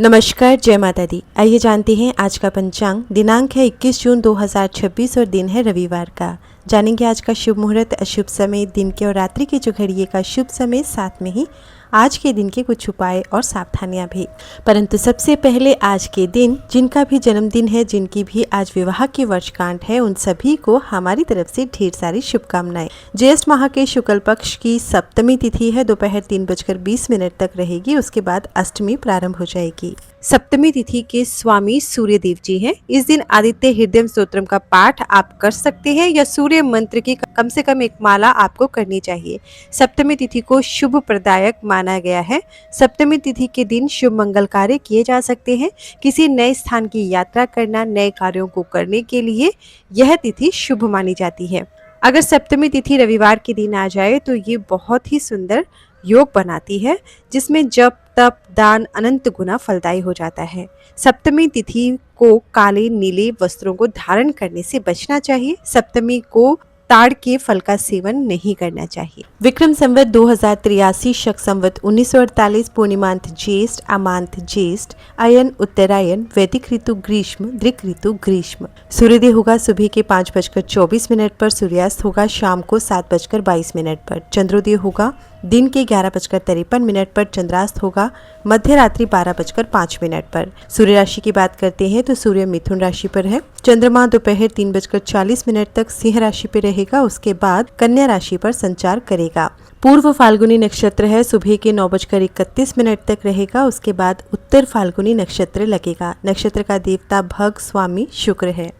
नमस्कार, जय माता दी। आइए जानते हैं आज का पंचांग। दिनांक है 21 जून 2026 और दिन है रविवार का। जानेंगे आज का शुभ मुहूर्त, अशुभ समय, दिन के और रात्रि के जो घड़िए का शुभ समय, साथ में ही आज के दिन के कुछ उपाय और सावधानियां भी। परंतु सबसे पहले आज के दिन जिनका भी जन्मदिन है, जिनकी भी आज विवाह की वर्षगांठ है, उन सभी को हमारी तरफ से ढेर सारी शुभकामनाएं। ज्येष्ठ माह के शुक्ल पक्ष की सप्तमी तिथि है, दोपहर 3:20 तक रहेगी। उसके बाद अष्टमी प्रारंभ हो जाएगी। सप्तमी तिथि के स्वामी सूर्य देव जी हैं। इस दिन आदित्य हृदय स्तोत्रम का पाठ आप कर सकते हैं या सूर्य मंत्र की कम से कम एक माला आपको करनी चाहिए। सप्तमी तिथि को शुभ प्रदायक माना गया है। सप्तमी तिथि के दिन शुभ मंगल कार्य किए जा सकते हैं। किसी नए स्थान की यात्रा करना, नए कार्यों को करने के लिए यह तिथि शुभ मानी जाती है। अगर सप्तमी तिथि रविवार के दिन आ जाए तो ये बहुत ही सुंदर योग बनाती है, जिसमें जप तप दान अनंत गुना फलदायी हो जाता है। सप्तमी तिथि को काले नीले वस्त्रों को धारण करने से बचना चाहिए। सप्तमी को ताड़ के फल का सेवन नहीं करना चाहिए। विक्रम संवत 2083, शक संवत 1948, पूर्णिमांत ज्येष्ठ, अमांत ज्येष्ठ, अयन उत्तरायण, वैदिक ऋतु ग्रीष्म, दृक ऋतु ग्रीष्म। सूर्योदय होगा सुबह के 5:24 पर, सूर्यास्त होगा शाम को 7:22 पर, चंद्रोदय होगा दिन के 11:53 पर, चंद्रास्त होगा मध्य रात्रि 12:05 पर। सूर्य राशि की बात करते हैं तो सूर्य मिथुन राशि पर है। चंद्रमा दोपहर 3:40 तक सिंह राशि पर रहेगा। उसके बाद कन्या राशि पर संचार करेगा। पूर्व फाल्गुनी नक्षत्र है, सुबह के 9:31 तक रहेगा। उसके बाद उत्तर फाल्गुनी नक्षत्र लगेगा। नक्षत्र का देवता भग स्वामी शुक्र है।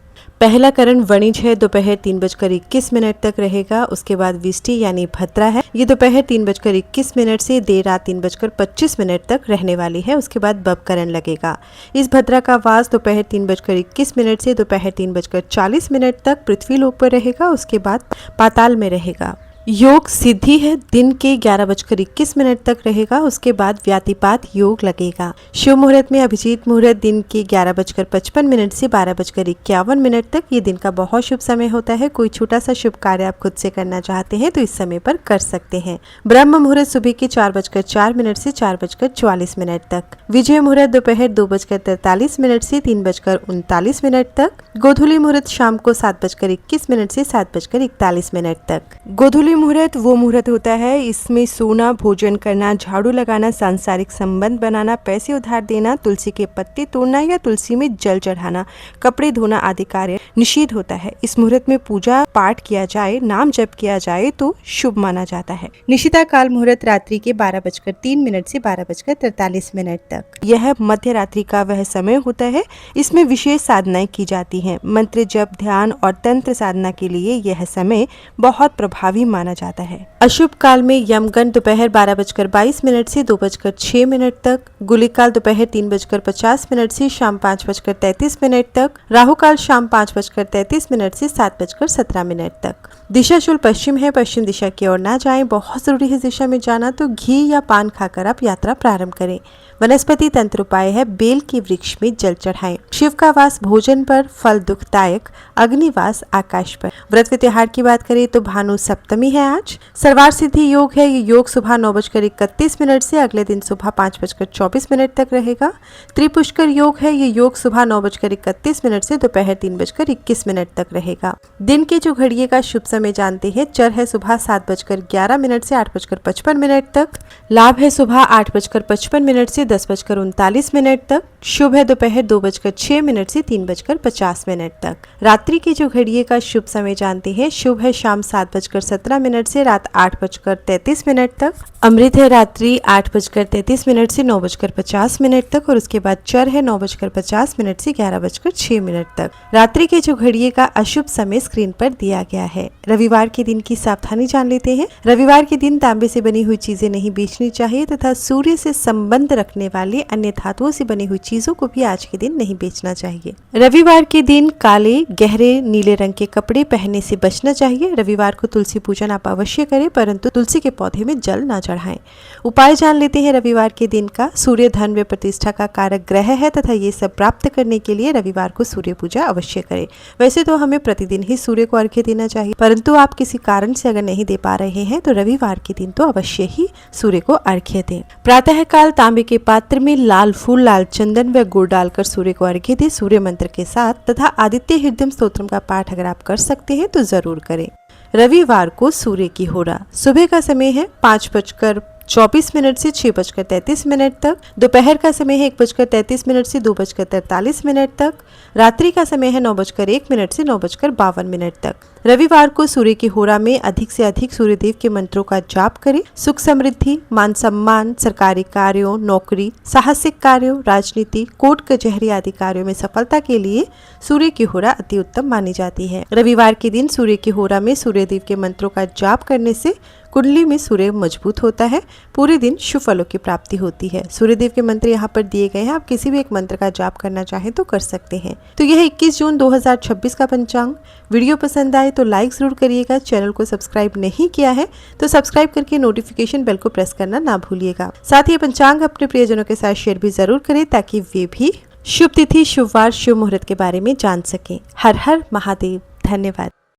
पहला करण वणिज है, दोपहर 3:21 तक रहेगा। उसके बाद विष्टि यानी भद्रा है, ये दोपहर 3:21 से देर रात 3:25 तक रहने वाली है। उसके बाद बबकरण लगेगा। इस भद्रा का वास दोपहर 3:21 से दोपहर 3:40 तक पृथ्वी लोक पर रहेगा। उसके बाद पाताल में रहेगा। योग सिद्धि है, दिन के 11:21 तक रहेगा। उसके बाद व्यातिपात योग लगेगा। शुभ मुहूर्त में अभिजीत मुहूर्त दिन के 11:55 से 12:51 तक। ये दिन का बहुत शुभ समय होता है। कोई छोटा सा शुभ कार्य आप खुद से करना चाहते हैं तो इस समय पर कर सकते हैं। ब्रह्म मुहूर्त सुबह के 4:04 से 4:44 तक। विजय मुहूर्त दोपहर 2:43 से 3:39 तक। गोधूली मुहूर्त शाम को 7:21 से 7:41 तक। गोधूली मुहूर्त वो मुहूर्त होता है, इसमें सोना, भोजन करना, झाड़ू लगाना, सांसारिक संबंध बनाना, पैसे उधार देना, तुलसी के पत्ते तोड़ना या तुलसी में जल चढ़ाना, कपड़े धोना आदि कार्य निषिद्ध होता है। इस मुहूर्त में पूजा पाठ किया जाए, नाम जप किया जाए तो शुभ माना जाता है। निशिता काल मुहूर्त रात्रि के 12:03 से 12:43 तक। यह मध्य रात्रि का वह समय होता है, इसमें विशेष साधनाएं की जाती हैं। मंत्र जप, ध्यान और तंत्र साधना के लिए यह समय बहुत प्रभावी माना जाता है। अशुभ काल में यमगंड दोपहर 12:22 से 2:06 तक। गुलिकाल दोपहर 3:50 से शाम 5:33 तक। राहु काल शाम 5:33 से 7:17 तक। दिशा शुल पश्चिम है, पश्चिम दिशा की ओर ना जाएं। बहुत जरूरी है दिशा में जाना तो घी या पान खाकर आप यात्रा प्रारंभ करें। वनस्पति तंत्र उपाय है, बेल के वृक्ष में जल चढ़ाएं। शिव का वास भोजन पर, फल दुखदायक, अग्निवास आकाश पर। व्रत व त्योहार की बात करें तो भानु सप्तमी है आज। सर्वार सिद्धि योग है, ये योग सुबह 9:31 से अगले दिन सुबह 5:24 तक रहेगा। त्रिपुष्कर योग है, ये योग सुबह 9:31 से दोपहर 3:21 तक रहेगा। दिन के जो घड़िए का शुभ समय जानते हैं। चर है सुबह 7:11 से 8:55 तक। लाभ है सुबह 8:55 से 10:39 तक। शुभ है दोपहर 2:06 से 3:50 तक। रात्रि की जो घड़िए का शुभ समय जानते हैं। शुभ है शाम 7:17 से रात 8:33 तक। अमृत है रात्रि 8:33 से 9:50 तक और उसके बाद चर है 9:50 से 11:06 तक। रात्रि के जो घड़िए का अशुभ समय स्क्रीन पर दिया गया है। रविवार के दिन की सावधानी जान लेते हैं। रविवार के दिन तांबे से बनी हुई चीजें नहीं बेचनी चाहिए तथा सूर्य से संबंध रखने वाली अन्य धातुओं से बनी हुई चीजों को भी आज के दिन नहीं बेचना चाहिए। रविवार के दिन काले गहरे नीले रंग के कपड़े पहनने से बचना चाहिए। रविवार को तुलसी पूजन आप अवश्य करें, परंतु तुलसी के पौधे में जल ना चढ़ाएं। उपाय जान लेते हैं रविवार के दिन का। सूर्य धन व प्रतिष्ठा का कारक ग्रह है तथा ये सब प्राप्त करने के लिए रविवार को सूर्य पूजा अवश्य करें। वैसे तो हमें प्रतिदिन ही सूर्य को अर्घ्य देना चाहिए, परंतु आप किसी कारण से अगर नहीं दे पा रहे हैं तो रविवार के दिन तो अवश्य ही सूर्य को अर्घ्य दें। प्रातः काल तांबे के पात्र में लाल फूल, लाल चंदन व गुड़ डालकर सूर्य को अर्घ्य दें सूर्य मंत्र के साथ तथा आदित्य हृदय स्तोत्रम का पाठ अगर आप कर सकते हैं तो जरूर करें। रविवार को सूर्य की होरा सुबह का समय है 5:24 से 6:33 तक, दोपहर का समय है 1:33 से 2:43 तक, रात्रि का समय है 9:01 से 9:52 तक। रविवार को सूर्य की होरा में अधिक से अधिक सूर्यदेव के मंत्रों का जाप करें। सुख समृद्धि, मान सम्मान, सरकारी कार्यों, नौकरी, साहसिक कार्यों, राजनीति, कोर्ट कचहरी आदि कार्यों में सफलता के लिए सूर्य की होरा अति उत्तम मानी जाती है। रविवार के दिन सूर्य की होरा में सूर्यदेव के मंत्रों का जाप करने से कुंडली में सूर्य मजबूत होता है, पूरे दिन शुभ फलों की प्राप्ति होती है। सूर्यदेव के मंत्र यहाँ पर दिए गए हैं, आप किसी भी एक मंत्र का जाप करना चाहें तो कर सकते हैं। तो यह 21 जून 2026 का पंचांग। वीडियो पसंद आए तो लाइक जरूर करिएगा। चैनल को सब्सक्राइब नहीं किया है तो सब्सक्राइब करके नोटिफिकेशन बेल को प्रेस करना ना भूलिएगा। साथ ही पंचांग अपने प्रियजनों के साथ शेयर भी जरूर करें ताकि वे भी शुभ तिथि, शुभ वार, शुभ मुहूर्त के बारे में जान सकें। हर हर महादेव। धन्यवाद।